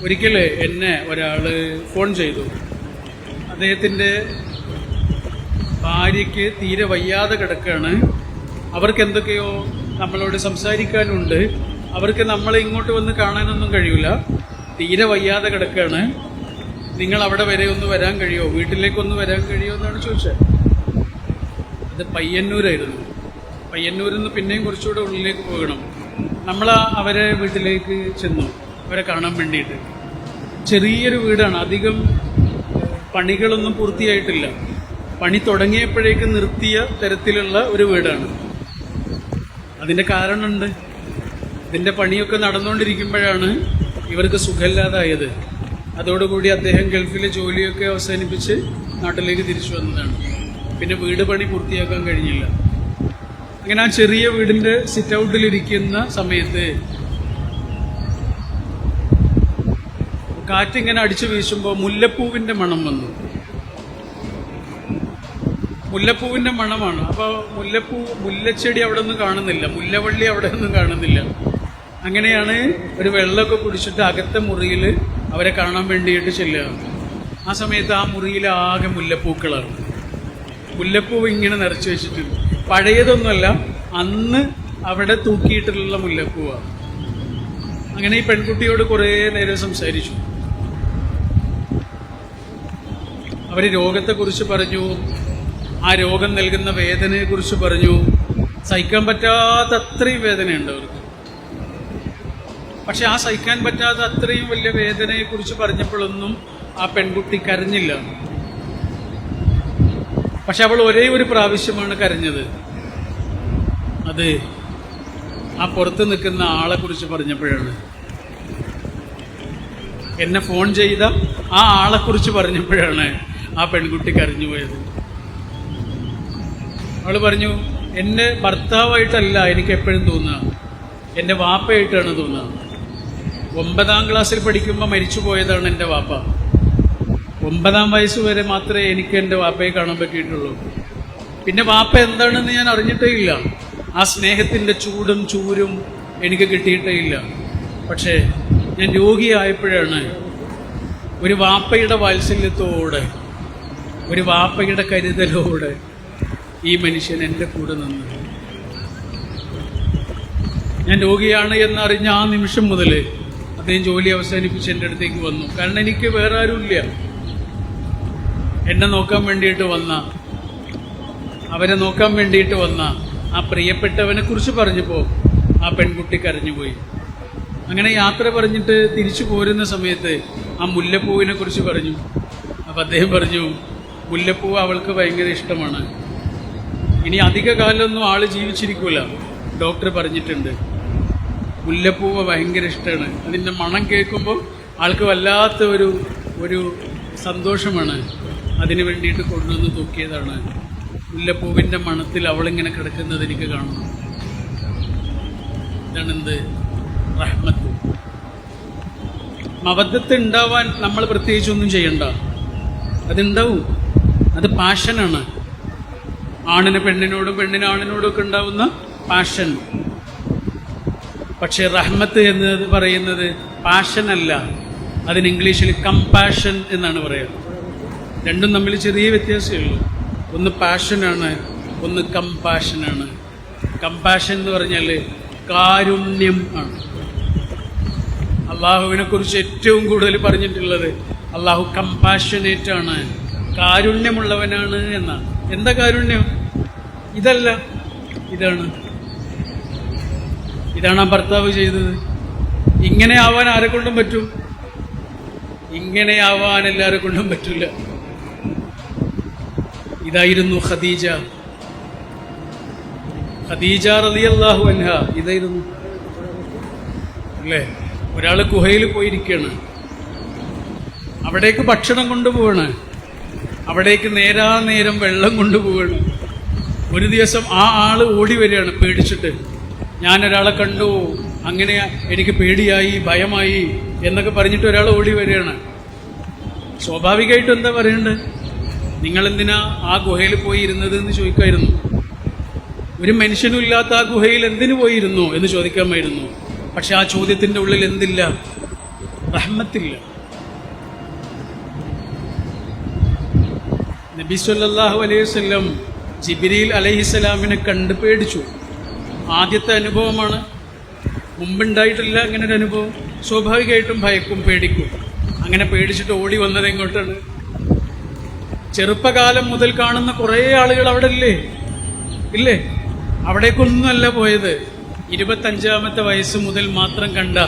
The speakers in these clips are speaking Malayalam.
ഒരിക്കൽ എന്നെ ഒരാൾ ഫോൺ ചെയ്തു. അദ്ദേഹത്തിൻ്റെ ഭാര്യയ്ക്ക് തീരെ വയ്യാതെ കിടക്കുകയാണ്. അവർക്ക് എന്തൊക്കെയോ നമ്മളോട് സംസാരിക്കാനുണ്ട്. അവർക്ക് നമ്മളെ ഇങ്ങോട്ട് വന്ന് കാണാനൊന്നും കഴിയില്ല. തീരെ വയ്യാതെ കിടക്കുകയാണ്. നിങ്ങൾ അവിടെ വരെ ഒന്ന് വരാൻ കഴിയുമോ, വീട്ടിലേക്കൊന്ന് വരാൻ കഴിയുമോ എന്നാണ് ചോദിച്ചത്. അത് പയ്യന്നൂരായിരുന്നു. പയ്യന്നൂരിൽ നിന്ന് പിന്നെയും കുറച്ചുകൂടെ ഉള്ളിലേക്ക് പോകണം. നമ്മൾ അവരെ വീട്ടിലേക്ക് ചെന്നു, അവരെ കാണാൻ വേണ്ടിയിട്ട്. ചെറിയൊരു വീടാണ്, അധികം പണികളൊന്നും പൂർത്തിയായിട്ടില്ല. പണി തുടങ്ങിയപ്പോഴേക്ക് നിർത്തിയ തരത്തിലുള്ള ഒരു വീടാണ്. അതിൻ്റെ കാരണമുണ്ട്. ഇതിൻ്റെ പണിയൊക്കെ നടന്നുകൊണ്ടിരിക്കുമ്പോഴാണ് ഇവർക്ക് സുഖമില്ലാതായത്. അതോടുകൂടി അദ്ദേഹം ഗൾഫിലെ ജോലിയൊക്കെ അവസാനിപ്പിച്ച് നാട്ടിലേക്ക് തിരിച്ചു വന്നതാണ്. പിന്നെ വീട് പണി പൂർത്തിയാക്കാൻ കഴിഞ്ഞില്ല. അങ്ങനെ ആ ചെറിയ വീടിൻ്റെ സിറ്റ് ഔട്ടിലിരിക്കുന്ന സമയത്ത് കാറ്റിങ്ങനെ അടിച്ചു വീശുമ്പോൾ മുല്ലപ്പൂവിൻ്റെ മണം വന്നു. മുല്ലപ്പൂവിൻ്റെ മണമാണ്. അപ്പോൾ മുല്ലച്ചെടി അവിടെ ഒന്നും കാണുന്നില്ല, മുല്ലവള്ളി അവിടെ ഒന്നും കാണുന്നില്ല. അങ്ങനെയാണ് ഒരു വെള്ളമൊക്കെ കുടിച്ചിട്ട് അകത്തെ മുറിയിൽ അവരെ കാണാൻ വേണ്ടിയിട്ട് ചെല്ലുക. ആ സമയത്ത് ആ മുറിയിൽ ആകെ മുല്ലപ്പൂക്കളാണ്. മുല്ലപ്പൂവ് ഇങ്ങനെ നിറച്ച് വെച്ചിട്ടുണ്ട്. പഴയതൊന്നുമല്ല, അന്ന് അവിടെ തൂക്കിയിട്ടുള്ള മുല്ലപ്പൂവാണ്. അങ്ങനെ ഈ പെൺകുട്ടിയോട് കുറേ നേരം സംസാരിച്ചു. അവർ രോഗത്തെക്കുറിച്ച് പറഞ്ഞു, ആ രോഗം നൽകുന്ന വേദനയെക്കുറിച്ച് പറഞ്ഞു. സഹിക്കാൻ പറ്റാത്ത അത്രയും വേദനയുണ്ട് അവർക്ക്. പക്ഷെ ആ സഹിക്കാൻ പറ്റാത്ത അത്രയും വലിയ വേദനയെക്കുറിച്ച് പറഞ്ഞപ്പോഴൊന്നും ആ പെൺകുട്ടി കരഞ്ഞില്ല. പക്ഷെ അവൾ ഒരേ ഒരു പ്രാവശ്യമാണ് കരഞ്ഞത്. അത് ആ പുറത്ത് നിൽക്കുന്ന ആളെ കുറിച്ച് പറഞ്ഞപ്പോഴാണ്. എന്നെ ഫോൺ ചെയ്ത ആ ആളെക്കുറിച്ച് പറഞ്ഞപ്പോഴാണ് ആ പെൺകുട്ടി കരഞ്ഞുപോയത്. അവൾ പറഞ്ഞു, എൻ്റെ ഭർത്താവായിട്ടല്ല എനിക്ക് എപ്പോഴും തോന്നുക, എൻ്റെ വാപ്പയായിട്ടാണ് തോന്നുക. 9ാം ക്ലാസ്സിൽ പഠിക്കുമ്പോൾ മരിച്ചു പോയതാണ് എൻ്റെ വാപ്പ. 9ാം വയസ്സ് വരെ മാത്രമേ എനിക്ക് എൻ്റെ വാപ്പയെ കാണാൻ പറ്റിയിട്ടുള്ളൂ. പിന്നെ വാപ്പ എന്താണെന്ന് ഞാൻ അറിഞ്ഞിട്ടേ ഇല്ല. ആ സ്നേഹത്തിൻ്റെ ചൂടും ചൂരും എനിക്ക് കിട്ടിയിട്ടേ ഇല്ല. പക്ഷേ ഞാൻ രോഗിയായപ്പോഴാണ് ഒരു വാപ്പയുടെ വാത്സല്യത്തോടെ, ഒരു വാപ്പയുടെ കരുതലോടെ ഈ മനുഷ്യൻ എൻ്റെ കൂടെ നിന്നു. ഞാൻ രോഗിയാണ് എന്നറിഞ്ഞ ആ നിമിഷം മുതൽ അദ്ദേഹം ജോലി അവസാനിപ്പിച്ച് എൻ്റെ അടുത്തേക്ക് വന്നു. കാരണം എനിക്ക് വേറെ ആരുമില്ല. എന്നെ നോക്കാൻ വേണ്ടിയിട്ട് വന്ന, അവരെ നോക്കാൻ വേണ്ടിയിട്ട് വന്ന ആ പ്രിയപ്പെട്ടവനെ കുറിച്ച് പറഞ്ഞപ്പോൾ ആ പെൺകുട്ടി കരഞ്ഞുപോയി. അങ്ങനെ യാത്ര പറഞ്ഞിട്ട് തിരിച്ചു പോരുന്ന സമയത്ത് ആ മുല്ലപ്പൂവിനെ കുറിച്ച് പറഞ്ഞു. അപ്പം അദ്ദേഹം പറഞ്ഞു, മുല്ലപ്പൂവ് അവൾക്ക് ഭയങ്കര ഇഷ്ടമാണ്. ഇനി അധിക കാലമൊന്നും ആൾ ജീവിച്ചിരിക്കൂല, ഡോക്ടർ പറഞ്ഞിട്ടുണ്ട്. മുല്ലപ്പൂവ് ഭയങ്കര ഇഷ്ടമാണ്. അതിൻ്റെ മണം കേൾക്കുമ്പോൾ ആൾക്ക് വല്ലാത്ത ഒരു സന്തോഷമാണ്. അതിന് വേണ്ടിയിട്ട് കൊണ്ടുവന്ന് തൂക്കിയതാണ്. മുല്ലപ്പൂവിൻ്റെ മണത്തിൽ അവളിങ്ങനെ കിടക്കുന്നത് എനിക്ക് കാണണം. ഇതാണെന്ത്? റഹ്മത്ത്. മവദ്ദത്ത് ഉണ്ടാവാൻ നമ്മൾ പ്രത്യേകിച്ചൊന്നും ചെയ്യണ്ട, അതുണ്ടാവും. അത് പാഷനാണ്. ആണിന് പെണ്ണിനോടും പെണ്ണിന് ആണിനോടും ഒക്കെ ഉണ്ടാവുന്ന പാഷൻ. പക്ഷേ റഹ്മത്ത് എന്ന് പറയുന്നത് പാഷനല്ല, അതിന് ഇംഗ്ലീഷിൽ കമ്പാഷൻ എന്നാണ് പറയുക. രണ്ടും തമ്മിൽ ചെറിയ വ്യത്യാസമേ ഉള്ളൂ. ഒന്ന് പാഷനാണ്, ഒന്ന് കമ്പാഷനാണ്. കമ്പാഷൻ എന്ന് പറഞ്ഞാൽ കാരുണ്യം ആണ്. അള്ളാഹുവിനെ കുറിച്ച് ഏറ്റവും കൂടുതൽ പറഞ്ഞിട്ടുള്ളത് അള്ളാഹു കമ്പാഷനേറ്റ് ആണ്, കാരുണ്യമുള്ളവനാണ് എന്നാണ്. എന്താ കാരുണ്യം? ഇതല്ല, ഇതാണ് ആ ഭർത്താവ് ചെയ്തത്. ഇങ്ങനെ ആവാൻ ആരെ കൊണ്ടും പറ്റും? ഇങ്ങനെ ആവാൻ എല്ലാരെ കൊണ്ടും പറ്റില്ല. ഇതായിരുന്നു ഖദീജ റളിയല്ലാഹു അൻഹ. ഇതായിരുന്നു അല്ലേ? ഒരാൾ ഗുഹയിൽ പോയിരിക്കുകയാണ്, അവിടേക്ക് ഭക്ഷണം കൊണ്ടുപോവാണ്, അവിടേക്ക് നേരം വെള്ളം കൊണ്ടുപോവാണ്. ഒരു ദിവസം ആ ആള് ഓടി വരികയാണ് പേടിച്ചിട്ട്. ഞാനൊരാളെ കണ്ടു, അങ്ങനെ എനിക്ക് പേടിയായി, ഭയമായി എന്നൊക്കെ പറഞ്ഞിട്ട് ഒരാൾ ഓടി വരികയാണ്. സ്വാഭാവികമായിട്ടും എന്താ പറയണ്ടത്? നിങ്ങളെന്തിനാ ആ ഗുഹയിൽ പോയി ഇരുന്നത് എന്ന് ചോദിക്കായിരുന്നു. ഒരു മനുഷ്യനും ഇല്ലാത്ത ആ ഗുഹയിൽ എന്തിനു പോയിരുന്നു എന്ന് ചോദിക്കാമായിരുന്നു. പക്ഷെ ആ ചോദ്യത്തിൻ്റെ ഉള്ളിൽ എന്തില്ല? റഹ്മത്തില്ല. നബി സല്ലല്ലാഹു അലൈഹി വസല്ലം ജിബ്രീൽ അലൈഹിസ്സലാമിനെ കണ്ട് പേടിച്ചു. ആദ്യത്തെ അനുഭവമാണ്, മുമ്പുണ്ടായിട്ടില്ല അങ്ങനെ ഒരു അനുഭവം. സ്വാഭാവികമായിട്ടും ഭയക്കും, പേടിക്കും. അങ്ങനെ പേടിച്ചിട്ട് ഓടി വന്നത് എങ്ങോട്ടാണ്? ചെറുപ്പകാലം മുതൽ കാണുന്ന കുറേ ആളുകൾ അവിടെ ഇല്ലേ? അവിടേക്കൊന്നുമല്ല പോയത്. 25ാമത്തെ വയസ്സ് മുതൽ മാത്രം കണ്ട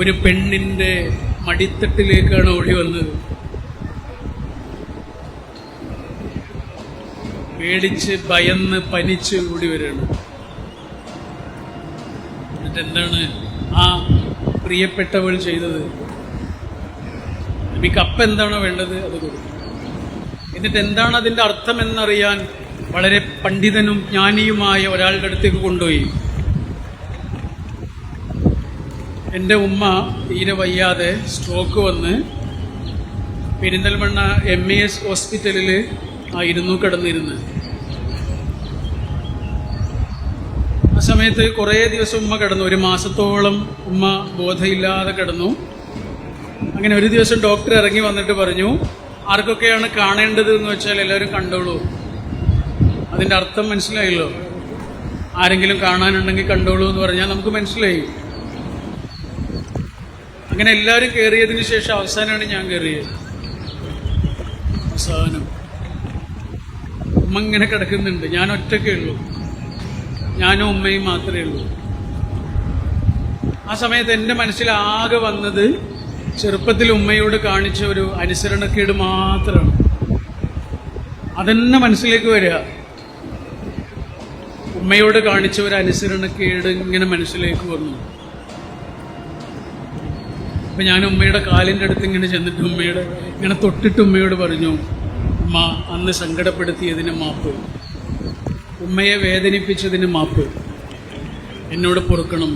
ഒരു പെണ്ണിന്റെ മടിത്തട്ടിലേക്കാണ് ഓടി വന്നത്. പേടിച്ച് ഭയന്ന് പനിച്ച് ഓടി വരികയാണ്. എന്നിട്ട് എന്താണ് ആ പ്രിയപ്പെട്ടവൾ ചെയ്തത്? നബിക്ക് അപ്പം എന്താണോ വേണ്ടത് അത് കൊടുത്തു. എന്നിട്ട് എന്താണ് അതിൻ്റെ അർത്ഥം എന്നറിയാൻ വളരെ പണ്ഡിതനും ജ്ഞാനിയുമായ ഒരാളുടെ അടുത്തേക്ക് കൊണ്ടുപോയി. എൻ്റെ ഉമ്മ തീരെ വയ്യാതെ സ്ട്രോക്ക് വന്ന് പെരിന്തൽമണ്ണ MES ഹോസ്പിറ്റലിൽ ആയിരുന്നു കിടന്നിരുന്നത്. ആ സമയത്ത് കുറേ ദിവസം ഉമ്മ കിടന്നു. 1 മാസത്തോളം ഉമ്മ ബോധമില്ലാതെ കിടന്നു. അങ്ങനെ ഒരു ദിവസം ഡോക്ടർ ഇറങ്ങി വന്നിട്ട് പറഞ്ഞു, ആർക്കൊക്കെയാണ് കാണേണ്ടത് എന്ന് വെച്ചാൽ എല്ലാവരും കണ്ടോളൂ. അതിൻ്റെ അർത്ഥം മനസ്സിലായല്ലോ. ആരെങ്കിലും കാണാനുണ്ടെങ്കിൽ കണ്ടോളൂ എന്ന് പറഞ്ഞാൽ നമുക്ക് മനസ്സിലായി. അങ്ങനെ എല്ലാവരും കയറിയതിന് ശേഷം അവസാനമാണ് ഞാൻ കയറിയത്. അവസാനം ഉമ്മ ഇങ്ങനെ കിടക്കുന്നുണ്ട്. ഞാൻ ഒറ്റയ്ക്കേ ഉള്ളൂ, ഞാനും ഉമ്മയും മാത്രമേ ഉള്ളൂ. ആ സമയത്ത് എൻ്റെ മനസ്സിൽ ആകെ വന്നത് ചെറുപ്പത്തിൽ ഉമ്മയോട് കാണിച്ച ഒരു അനുസരണക്കേട് മാത്രമാണ്. അതെന്നെ മനസ്സിലേക്ക് വരിക. ഉമ്മയോട് കാണിച്ച ഒരു അനുസരണക്കേട് ഇങ്ങനെ മനസ്സിലേക്ക് വന്നു. അപ്പം ഞാൻ ഉമ്മയുടെ കാലിൻ്റെ അടുത്ത് ഇങ്ങനെ ചെന്നിട്ട് ഇങ്ങനെ തൊട്ടിട്ട് ഉമ്മയോട് പറഞ്ഞു, ഉമ്മ അന്ന് സങ്കടപ്പെടുത്തിയതിന് മാപ്പ്, ഉമ്മയെ വേദനിപ്പിച്ചതിന് മാപ്പ്, എന്നോട് പൊറുക്കണം.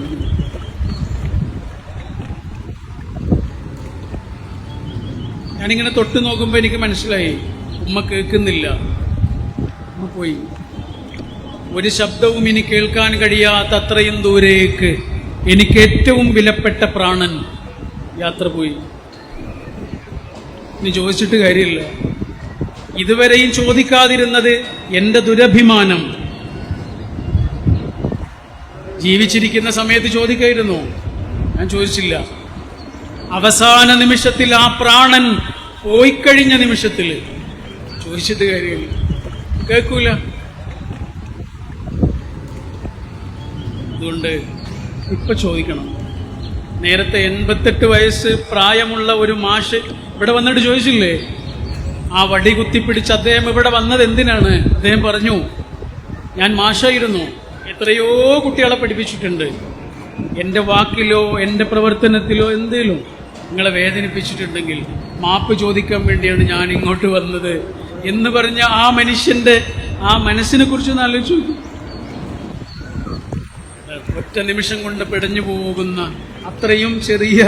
ഞാനിങ്ങനെ തൊട്ട് നോക്കുമ്പോൾ എനിക്ക് മനസ്സിലായി ഉമ്മ കേൾക്കുന്നില്ല. ഉമ്മ പോയി. ഒരു ശബ്ദവും ഇനി കേൾക്കാൻ കഴിയാത്ത അത്രയും ദൂരേക്ക് എനിക്ക് ഏറ്റവും വിലപ്പെട്ട പ്രാണൻ യാത്ര പോയി. ഇനി ചോദിച്ചിട്ട് കാര്യമില്ല. ഇതുവരെയും ചോദിക്കാതിരുന്നത് എൻ്റെ ദുരഭിമാനം. ജീവിച്ചിരിക്കുന്ന സമയത്ത് ചോദിക്കായിരുന്നു, ഞാൻ ചോദിച്ചില്ല. അവസാന നിമിഷത്തിൽ, ആ പ്രാണൻ പോയിക്കഴിഞ്ഞ നിമിഷത്തിൽ ചോദിച്ചിട്ട് കാര്യമില്ല, കേൾക്കൂല. അതുകൊണ്ട് ഇപ്പൊ ചോദിക്കണം. നേരത്തെ 88 വയസ്സ് പ്രായമുള്ള ഒരു മാഷ് ഇവിടെ വന്നിട്ട് ചോദിച്ചില്ലേ, ആ വടി കുത്തിപ്പിടിച്ച് അദ്ദേഹം ഇവിടെ വന്നത് എന്തിനാണ്? അദ്ദേഹം പറഞ്ഞു, ഞാൻ മാഷായിരുന്നു, എത്രയോ കുട്ടികളെ പഠിപ്പിച്ചിട്ടുണ്ട്. എൻ്റെ വാക്കിലോ എൻ്റെ പ്രവർത്തനത്തിലോ എന്തേലും നിങ്ങളെ വേദനിപ്പിച്ചിട്ടുണ്ടെങ്കിൽ മാപ്പ് ചോദിക്കാൻ വേണ്ടിയാണ് ഞാൻ ഇങ്ങോട്ട് വന്നത് എന്ന് പറഞ്ഞ ആ മനുഷ്യൻ്റെ ആ മനസ്സിനെ കുറിച്ചൊന്ന് ആലോചിച്ചു. ഒറ്റ നിമിഷം കൊണ്ട് പിടഞ്ഞു പോകുന്ന അത്രയും ചെറിയ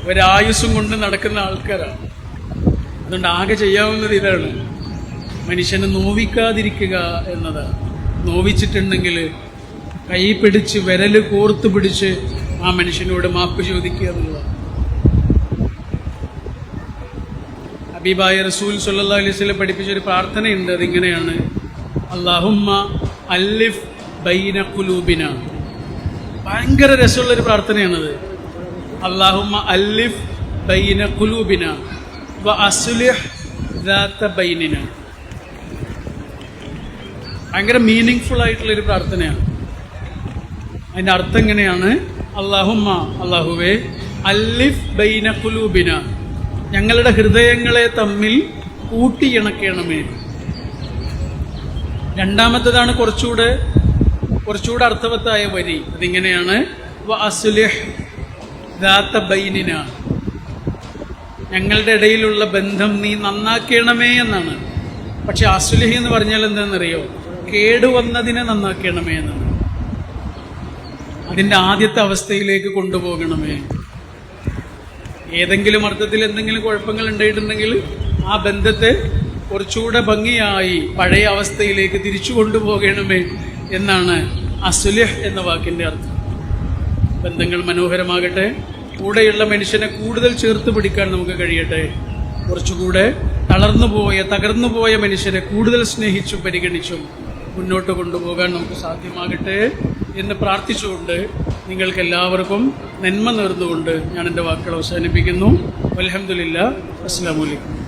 ഒരായുസ്സും കൊണ്ട് നടക്കുന്ന ആൾക്കാരാണ്. അതുകൊണ്ട് ആകെ ചെയ്യാവുന്നത് ഇതാണ്, മനുഷ്യനെ നോവിക്കാതിരിക്കുക എന്നതാണ്. നോവിച്ചിട്ടുണ്ടെങ്കിൽ കൈ പിടിച്ച് വിരൽ കോർത്ത് പിടിച്ച് ആ മനുഷ്യനോട് മാപ്പ് ചോദിക്കുക എന്നുള്ളതാണ്. ഹബീബായ റസൂൽ സല്ലല്ലാഹു അലൈഹി വസല്ലം പഠിപ്പിച്ചൊരു പ്രാർത്ഥനയുണ്ട്. അതിങ്ങനെയാണ്, അല്ലാഹുമ്മ അല്ലിഫ് ബൈന ഖുലൂബിന. ഭയങ്കര രസമുള്ളൊരു പ്രാർത്ഥനയാണത്. അല്ലാഹുമ്മ അല്ലിഫ് ബൈന ഖുലൂബിന വ അസ്ലിഹ് ദാത ബൈനിന. ഭയങ്കര മീനിങ് ഫുൾ ആയിട്ടുള്ളൊരു പ്രാർത്ഥനയാണ്. അതിൻ്റെ അർത്ഥം എങ്ങനെയാണ്? അല്ലാഹുമ്മ, അല്ലാഹുവേ, അല്ലിഫ് ബൈന ഖുലൂബിന, ഞങ്ങളുടെ ഹൃദയങ്ങളെ തമ്മിൽ കൂട്ടിയിണക്കണമേ. രണ്ടാമത്തേതാണ് കുറച്ചുകൂടെ അർത്ഥവത്തായ വരി. അതിങ്ങനെയാണ്, വ അസ്ലിഹ് ദാത ബൈനിന, ഞങ്ങളുടെ ഇടയിലുള്ള ബന്ധം നീ നന്നാക്കണമേ എന്നാണ്. പക്ഷെ അസ്ലിഹ് എന്ന് പറഞ്ഞാൽ എന്താണെന്നറിയോ? കേടുവന്നതിനെ നന്നാക്കണമേ എന്നാണ്. അതിൻ്റെ ആദ്യത്തെ അവസ്ഥയിലേക്ക് കൊണ്ടുപോകണമേ. ഏതെങ്കിലും അർത്ഥത്തിൽ എന്തെങ്കിലും കുഴപ്പങ്ങൾ ഉണ്ടായിട്ടുണ്ടെങ്കിൽ ആ ബന്ധത്തെ കുറച്ചുകൂടെ ഭംഗിയായി പഴയ അവസ്ഥയിലേക്ക് തിരിച്ചു കൊണ്ടുപോകണമേ എന്നാണ് അസ്ലിഹ് എന്ന വാക്കിൻ്റെ അർത്ഥം. ബന്ധങ്ങൾ മനോഹരമാകട്ടെ, കൂടെയുള്ള മനുഷ്യനെ കൂടുതൽ ചേർത്ത് പിടിക്കാൻ നമുക്ക് കഴിയട്ടെ. കുറച്ചുകൂടെ തകർന്നുപോയ മനുഷ്യരെ കൂടുതൽ സ്നേഹിച്ചും പരിഗണിച്ചും മുന്നോട്ട് കൊണ്ടുപോകാൻ നമുക്ക് സാധ്യമാകട്ടെ എന്ന് പ്രാർത്ഥിച്ചുകൊണ്ട് നിങ്ങൾക്ക് എല്ലാവർക്കും നന്മ നേർന്നുകൊണ്ട് ഞാൻ എൻ്റെ വാക്കുകൾ അവസാനിപ്പിക്കുന്നു. അൽഹംദുലില്ലാഹ്. അസ്സലാമു അലൈക്കും.